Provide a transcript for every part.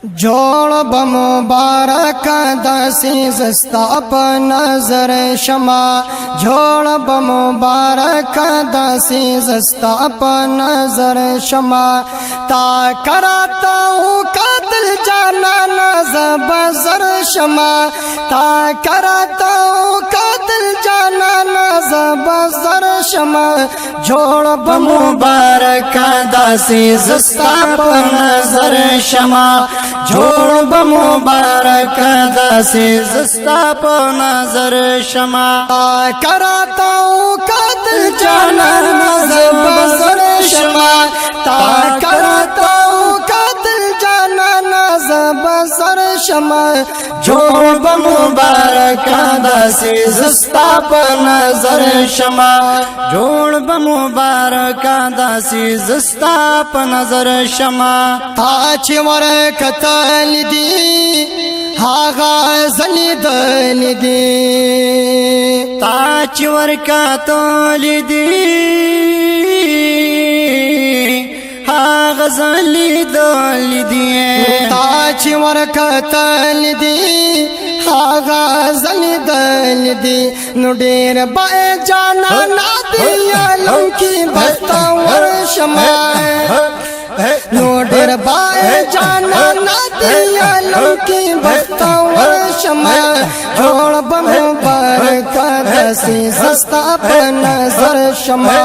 जोड़ बमुबारक दसी जस्ता नजर शमा जोड़ बमुबारक दसी जस्ता नजर शमा ता कराता हूँ कातिल जाना नजर बजर शमा ता कराता हूँ कातिल जाना नजर बजर शमा जोड़ बमुबारक दसी जस्ता नजर शमा जोड़ बमुबारक दसी जस्ता नजर शमा कराता हूँ कातिल जाना नजर बजर शमा ता कराता हूँ कातिल जाना नजर बजर शमा जोड़ बमुबारक दसी जस्ता नजर शमा जोड़ बमुबारक दसी जस्ता नजर शमा ताचिवर कतल दी हागा जली दल दी ताचिवर कतल दी हागा जली दल दी ताचिवर कतल दी हागा जली दल दी नुडेर बाए जाना ना दिया लंकी बस्तावर शमा नोडर बाए जाना ना दिया लंकी बस्तावर शमा जोड़ बमुबारक दसी जस्ता नजर शमा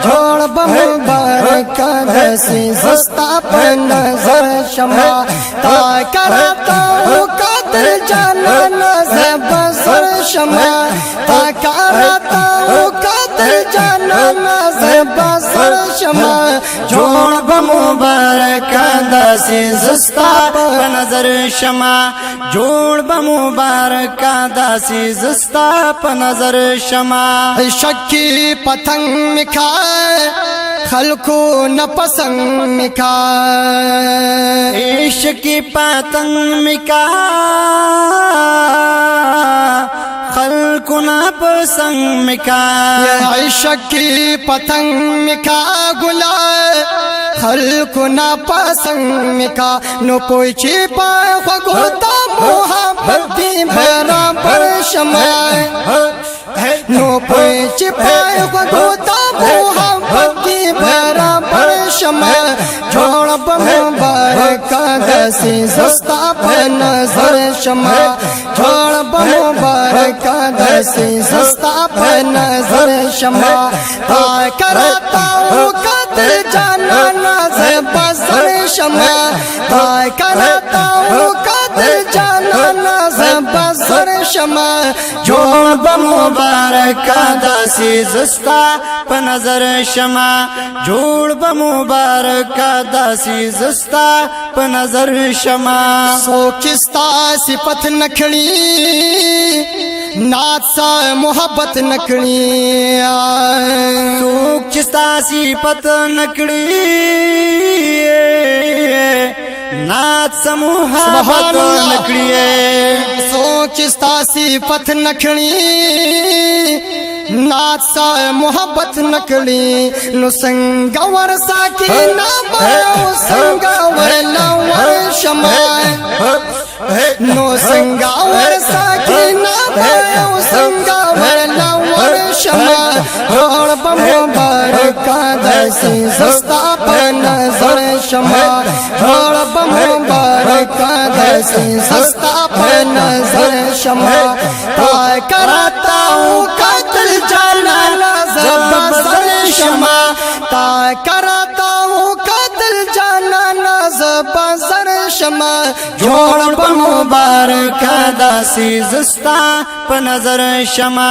जोड़ बमुबारक दसी जस्ता नजर शमा ता कराता हूँ कातिल जाना नजर बजर शमा ता कराता हूँ कातिल जाना नजर बजर शमा जोड़ बमुबारक दसी जस्ता नजर शमा जोड़ बमुबारक दसी जस्ता नजर शमा शक्की पतंग मिखाए खलको न पसंग मिखा इश्क की पतंग मिखा खलको न पसंग मिखा इश्क की पतंग मिखा गुला खलको न पसंग मिखा नो कोई छिपा गोता मोहब्बत बराबर शमा नो कोई छिपा गोता मोहब्बत बराबर शमा जोड़ बमुबारक दसी जस्ता नजर शमा जोड़ बमुबारक दसी जस्ता नजर शमा ता कराता हूँ कातिल जाना नजर बजर शमा ता कराता हूँ कातिल जाना नजर बजर शमा जोड़ बमुबारक दसी जस्ता नजर शमा जोड़ बमुबारक दसी जस्ता नजर शमा सो किस्ता सिफत नखड़ी नात सा मोहब्बत नखड़ी सो किस्ता सिफत नखड़ी नात सा मोहब्बत नखड़ी सो किस्ता सिफत नखड़ी नात सा मोहब्बत नकली नो संगवर साकी ना बायो संगवर लवर शमा नो संगवर साकी ना बायो संगवर लवर शमा जोड़ बमुबारक दसी जस्ता नजर शमा जोड़ बमुबारक दसी जस्ता नजर शमा ता कराता हूँ कातिल जाना नजर बजर शमा ता कराता हूँ कातिल जाना नजर बजर शमा जोड़ बमुबारक दसी जस्ता नजर शमा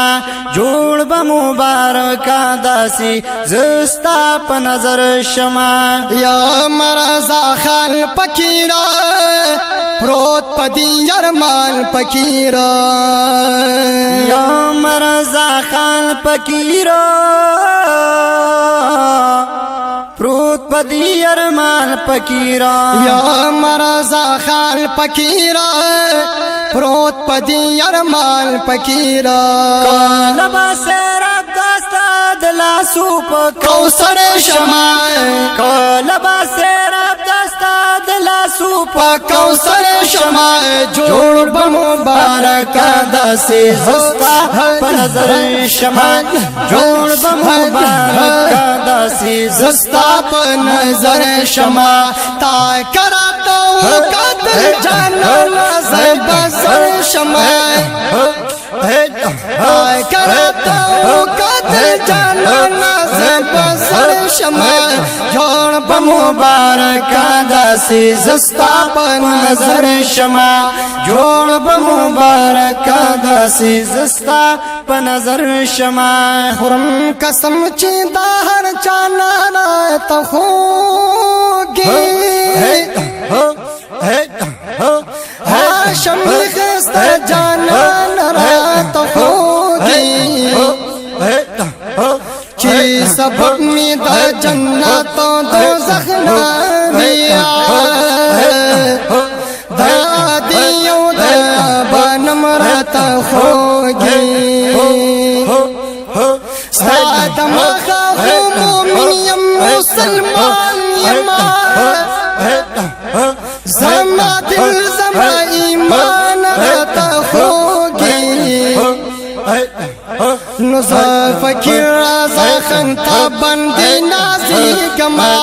जोड़ बमुबारक दसी जस्ता नजर शमा या मरजा खान फकीरा प्रोत पदी यरमान फकीरा या मरजा खान फकीरा प्रोत पदी अरमान फकीरा या मरजा खान फकीरा प्रोत पदी अरमान फकीरा लबा से रब दस्ता دلا سوپ کوثر شما کلبا سیراب دستا دلا سوپ کوثر شما جوڑ بمبارک داسی زستا پنظر شما جوڑ بمبارک داسی زستا پنظر شما تا کراتا ہوں قتل جانا زبزر شما کراتا ہوں قتل جانا زبزر شما جوڑ بمبارک داسی زستا پنظر شما جوڑ بمبارک داسی زستا پنظر شما خرم قسم چی دا ہر چانا رات ہوگی ہاشم خست جانا رات ہوگی چی سبب می دا جنت و دوزخ نامیا دا دیو دا بانم رات ہوگی سادم خواہو مومنیم مسلمان یما زما دل زما ایمان رات ہوگی نزا فکر رازا خنتا بندی نازی کما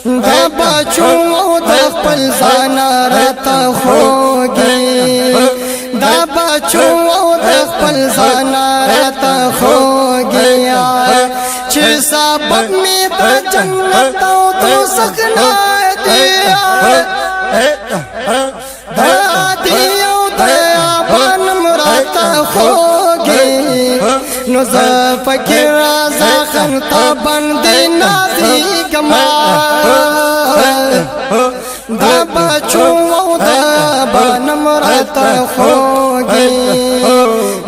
دا بچوں دا خپل زانا رات ہوگی دا بچوں دا خپل زانا رات ہوگی چھ سبب میں دا جنت و دوزخ نہ دیا دا دیو دا بانم رات ہوگی نزا فکر رازا خنتا بندی نازی گما دا بچوں دا بانم رات ہوگی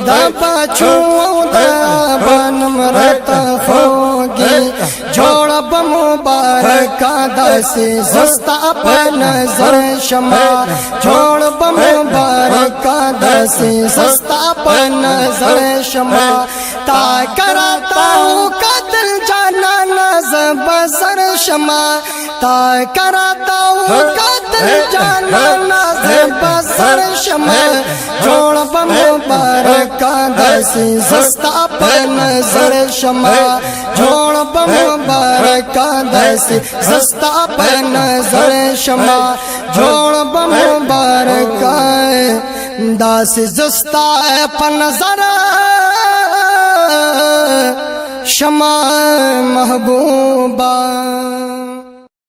دا بچوں دا بانم رات ہوگی جوڑ بمبارک داسی زستا پنظر شما جوڑ بمبارک داسی زستا پنظر شما تا کراتا ہوں قتل جانا نظب سر شما تا کراتا ہوں قتل جانا نظب سر شما جوڑ بمبارک داسی زستا پنظر شما جوڑ بمبارک داسی زستا پنظر شما جوڑ بمبارک داسی زستا پنظر شما محبوبہ